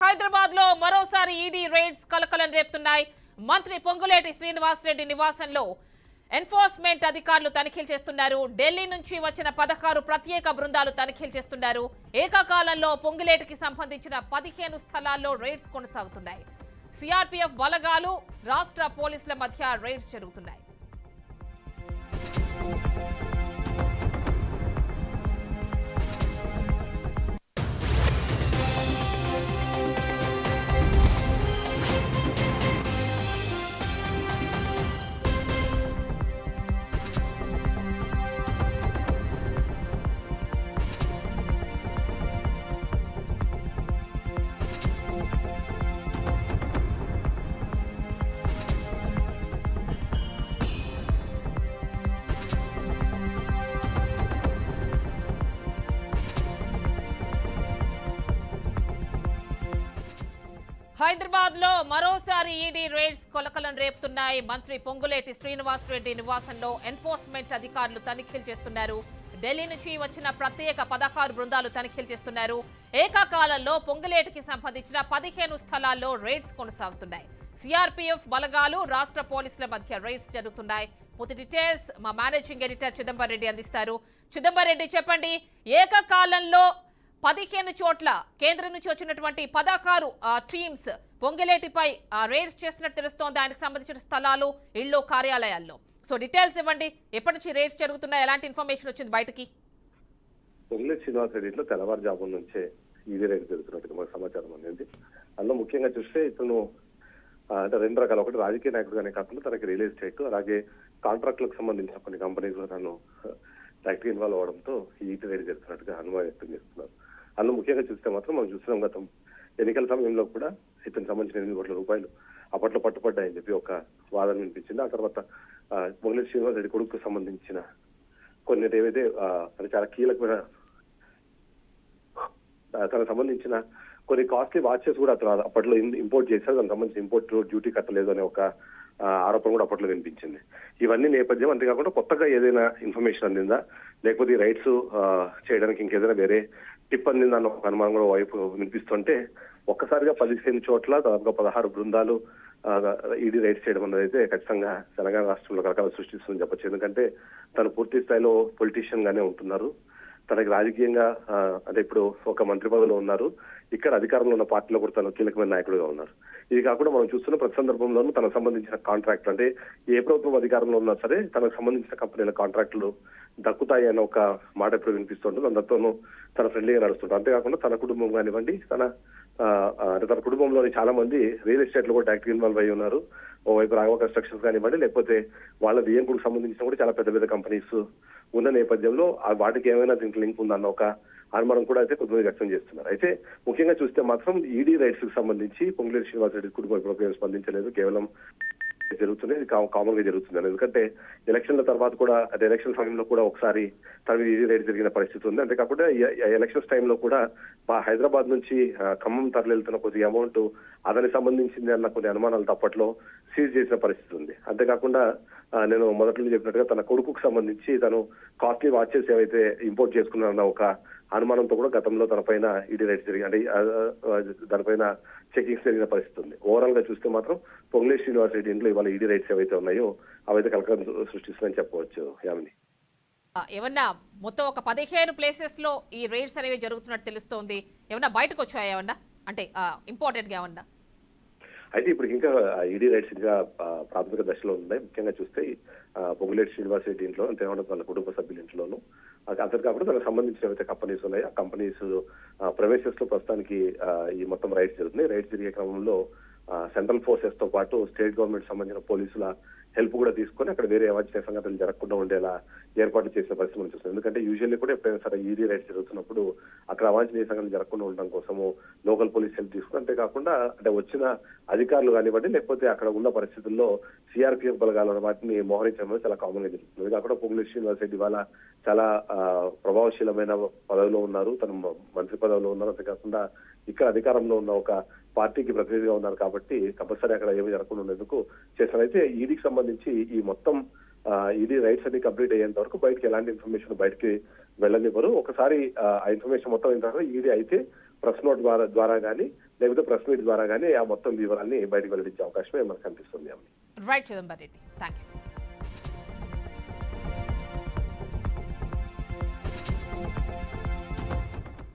హైదరాబాద్ లో మరోసారి ED rides కలకలం రేపుతున్నాయి. మంత్రి పొంగులేటి శ్రీనివాసరెడ్డి నివాసంలో ఎన్ఫోర్స్మెంట్ అధికారులు తనిఖీలు చేస్తున్నారు. ఢిల్లీ నుంచి వచ్చిన 16 ప్రత్యేక బృందాలు తనిఖీలు చేస్తున్నారు. ఏకకాలంలో పొంగులేటికి సంబంధించిన 15 స్థలాల్లో రైడ్స్ కొనసాగుతున్నాయి. సిఆర్పీఎఫ్ బలగాలు, రాష్ట్ర పోలీసుల మధ్య రైడ్స్ జరుగుతున్నాయి. హైదరాబాద్ లో మరోసారి ఈడీ రైడ్స్ కలకలం రేపుతున్నాయి. మంత్రి పొంగులేటి శ్రీనివాసరెడ్డి నివాసంలో ఎన్ఫోర్స్మెంట్ అధికారులు తనిఖీలు చేస్తున్నారు. ఢిల్లీ నుంచి వచ్చిన ప్రత్యేక 16 బృందాలు తనిఖీలు చేస్తున్నారు. ఏకకాలంలో పొంగులేటికి సంబంధించిన 15 స్థలాల్లో రైడ్స్ కొనసాగుతున్నాయి. సిఆర్పీఎఫ్ బలగాలు, రాష్ట్ర పోలీసుల మధ్య రైడ్స్ జరుగుతున్నాయి. పూర్తి డీటెయిల్స్ మా మేనేజింగ్ ఎడిటర్ చిదంబర్ రెడ్డి అందిస్తారు. చిదంబర్ రెడ్డి, చెప్పండి, ఏకకాలంలో 15 చోట్ల కేంద్రం నుంచి వచ్చినటువంటి 16 టీమ్స్ పొంగులేటిపై రైడ్స్ చేస్తున్నట్టు తెలుస్తోంది. ఆయనకు సంబంధించిన స్థలాలు, ఇళ్లు, కార్యాలయాల్లో. సో డీటెయిల్స్ ఇవ్వండి. ఎప్పటి నుంచి రైడ్స్ జరుగుతున్నాయి, ఎలాంటి ఇన్ఫర్మేషన్ వచ్చింది బయటకి? పొంగులేటి శ్రీనివాసరెడ్డిలో తెల్లవారుజాము నుంచే ఈడీ రైడ్ జరుగుతున్నట్టు మనకు సమాచారం అనేది. అందులో ముఖ్యంగా చూస్తే ఇతను అంటే 2 రకాల, ఒకటి రాజకీయ నాయకుడుగానే కాకుండా తనకి రియల్ ఎస్టేట్ అలాగే కాంట్రాక్టులకు సంబంధించిన కొన్ని కంపెనీస్ లో తను డైరెక్ట్ గా ఇన్వాల్వ్ అవడంతో ఈడీ రైడ్ జరుగుతున్నట్టుగా అనుమానం వ్యక్తం చేస్తున్నారు. అందులో ముఖ్యంగా చూస్తే మాత్రం మనం చూస్తున్నాం, గతం ఎన్నికల సమయంలో కూడా ఇతనికి సంబంధించిన 8 కోట్ల రూపాయలు అప్పట్లో పట్టుబడ్డాయని చెప్పి ఒక వాదన వినిపించింది. ఆ తర్వాత పొంగులేటి శ్రీనివాసరెడ్డి కొడుకు సంబంధించిన కొన్ని ఏవైతే చాలా కీలకమైన తనకు సంబంధించిన కొన్ని కాస్ట్లీ వాచెస్ కూడా అతను అప్పట్లో ఇంపోర్ట్ చేశారు. దానికి సంబంధించిన ఇంపోర్ట్ డ్యూటీ కట్టలేదు అనే ఒక ఆరోపణ కూడా అప్పట్లో వినిపించింది. ఇవన్నీ నేపథ్యం. అంతేకాకుండా కొత్తగా ఏదైనా ఇన్ఫర్మేషన్ అందిందా, లేకపోతే ఈ రైట్స్ చేయడానికి ఇంకేదైనా వేరే టిప్ అందిందా అన్న ఒక అనుమానం కూడా వైపు వినిపిస్తుంటే, ఒక్కసారిగా 15 చోట్ల దాదాపుగా 16 బృందాలు ఈడీ రైడ్స్ చేయడం అనేది అయితే ఖచ్చితంగా తెలంగాణ రాష్ట్రంలో కలకలం సృష్టిస్తుందని చెప్పొచ్చు. ఎందుకంటే తను పూర్తి స్థాయిలో పొలిటీషియన్ గానే ఉంటున్నారు. తనకి రాజకీయంగా అంటే ఇప్పుడు ఒక మంత్రి పదవిలో ఉన్నారు. ఇక్కడ అధికారంలో ఉన్న పార్టీలో కూడా తను కీలకమైన నాయకుడుగా ఉన్నారు. ఇది కాకుండా మనం చూస్తున్న ప్రతి సందర్భంలోనూ తనకు సంబంధించిన కాంట్రాక్టులు, అంటే ఏ ప్రభుత్వం అధికారంలో ఉన్నా సరే తనకు సంబంధించిన కంపెనీల కాంట్రాక్టులు దక్కుతాయి అన్న ఒక మాట ఎప్పుడు వినిపిస్తుంటుంది. అందరితోనూ తన ఫ్రెండ్లీగా నడుస్తుంటారు. అంతేకాకుండా తన కుటుంబం కానివ్వండి, అంటే తన కుటుంబంలోని చాలా మంది రియల్ ఎస్టేట్ లో కూడా డైరెక్ట్ ఇన్వాల్వ్ అయ్యి ఉన్నారు. ఓవైపు రాఘవ కన్స్ట్రక్షన్స్ కానివ్వండి, లేకపోతే వాళ్ళ బియ్యంకు సంబంధించిన కూడా చాలా పెద్ద పెద్ద కంపెనీస్ ఉన్న నేపథ్యంలో వాటికి ఏమైనా దీనికి లింక్ ఉందన్న ఒక అనుమానం కూడా అయితే కొంతమంది వ్యక్తం చేస్తున్నారు. అయితే ముఖ్యంగా చూస్తే మాత్రం ఈడీ రైట్స్ కి సంబంధించి పొంగులేటి శ్రీనివాసరెడ్డి కుటుంబం ఇప్పుడు స్పందించలేదు. కేవలం జరుగుతుంది, ఇది కామన్ గా జరుగుతుంది. ఎందుకంటే ఎలక్షన్ల తర్వాత కూడా, అంటే ఎలక్షన్ సమయంలో కూడా ఒకసారి తన ఈడీ రైడ్ జరిగిన పరిస్థితి ఉంది. అంతేకాకుండా ఎలక్షన్స్ టైంలో కూడా హైదరాబాద్ నుంచి ఖమ్మం తరలివెళ్తున్న కొద్ది అమౌంట్ అతనికి సంబంధించింది అన్న కొన్ని అనుమానాలు అప్పట్లో సీజ్ చేసిన పరిస్థితి ఉంది. అంతేకాకుండా నేను మొదట్లో చెప్పినట్టుగా తన కొడుకుకు సంబంధించి తను కాస్ట్లీ వాచెస్ ఏవైతే ఇంపోర్ట్ చేసుకున్నారన్న ఒక అనుమానంతో కూడా గతంలో తన పైన ఈడీ రైడ్స్ జరిగి, అంటే దానిపైన చెకింగ్స్ జరిగిన పరిస్థితి ఉంది. ఓవరాల్ గా చూస్తే మాత్రం పొంగులేటి శ్రీనివాసరెడ్డి ఇంట్లో ఇవాళ ఈడీ రైడ్స్ ఏవైతే ఉన్నాయో అవైతే కలకలం సృష్టిస్తుందని చెప్పవచ్చు. యామిని, ఏమన్నా మొత్తం ఒక 15 ప్లేసెస్ లో ఈ రైడ్స్ అనేవి జరుగుతున్నట్టు తెలుస్తోంది. ఏమన్నా బయటకు వచ్చాయా ఏమన్నా, అంటే ఇంపార్టెంట్ గా ఏమన్నా? అయితే ఇప్పుడు ఇంకా ఈడీ రైట్స్ ఇంకా ప్రాథమిక దశలో ఉన్నాయి. ముఖ్యంగా చూస్తే పొంగులేటి శ్రీనివాసరెడ్డి ఇంట్లో, అంతేకాకుండా తన కుటుంబ సభ్యుల ఇంట్లోనూ, అంతే కాకుండా తనకు సంబంధించిన ఏవైతే కంపెనీస్ ఉన్నాయో ఆ కంపెనీస్ ప్రెమిసెస్ లో ప్రస్తుతానికి ఈ మొత్తం రైట్స్ జరుగుతున్నాయి. రైట్స్ జరిగే క్రమంలో సెంట్రల్ ఫోర్సెస్ తో పాటు స్టేట్ గవర్నమెంట్ సంబంధించిన పోలీసుల హెల్ప్ కూడా తీసుకొని అక్కడ వేరే అవాంఛనీయ సంఘటనలు జరగకుండా ఉండేలా ఏర్పాట్లు చేసిన పరిస్థితి మనం చూస్తాం. ఎందుకంటే యూజువల్లీ కూడా ఎప్పుడైనా సరే ఈడీ రైడ్స్ జరుగుతున్నప్పుడు అక్కడ అవాంఛనీయ సంఘటనలు జరగకుండా ఉండడం కోసము లోకల్ పోలీస్ హెల్ప్ తీసుకుని, అంతేకాకుండా అంటే వచ్చిన అధికారులు కానివ్వండి, లేకపోతే అక్కడ ఉన్న పరిస్థితుల్లో సిఆర్పీఎఫ్ బలగాల వాటిని మోహరించడం చాలా కామన్ గా జరుగుతుంది. కాకుండా పొంగులేటి శ్రీనివాసరెడ్డి వాళ్ళ చాలా ప్రభావశీలమైన పదవిలో ఉన్నారు, తను మంత్రి పదవిలో ఉన్నారు. అంతేకాకుండా ఇక్కడ అధికారంలో ఉన్న ఒక పార్టీకి ప్రతినిధిగా ఉన్నారు కాబట్టి కంపల్సరీ అక్కడ ఏమీ జరగకుండా ఉండేందుకు చేస్తారు. అయితే ఈడీకి సంబంధించి ఈ మొత్తం ఈడీ రైట్స్ అన్ని కంప్లీట్ అయ్యేంత వరకు బయటకి ఎలాంటి ఇన్ఫర్మేషన్ బయటకి వెళ్ళనివ్వరు. ఒకసారి ఆ ఇన్ఫర్మేషన్ మొత్తం అయిన తర్వాత ఈడీ అయితే ప్రెస్ నోట్ ద్వారా కానీ లేకపోతే ప్రెస్ మీట్ ద్వారా కానీ ఆ మొత్తం వివరాన్ని బయటకు వెల్లడించే అవకాశమే మనకు కనిపిస్తుంది. Right Chidambar Reddy, thank you.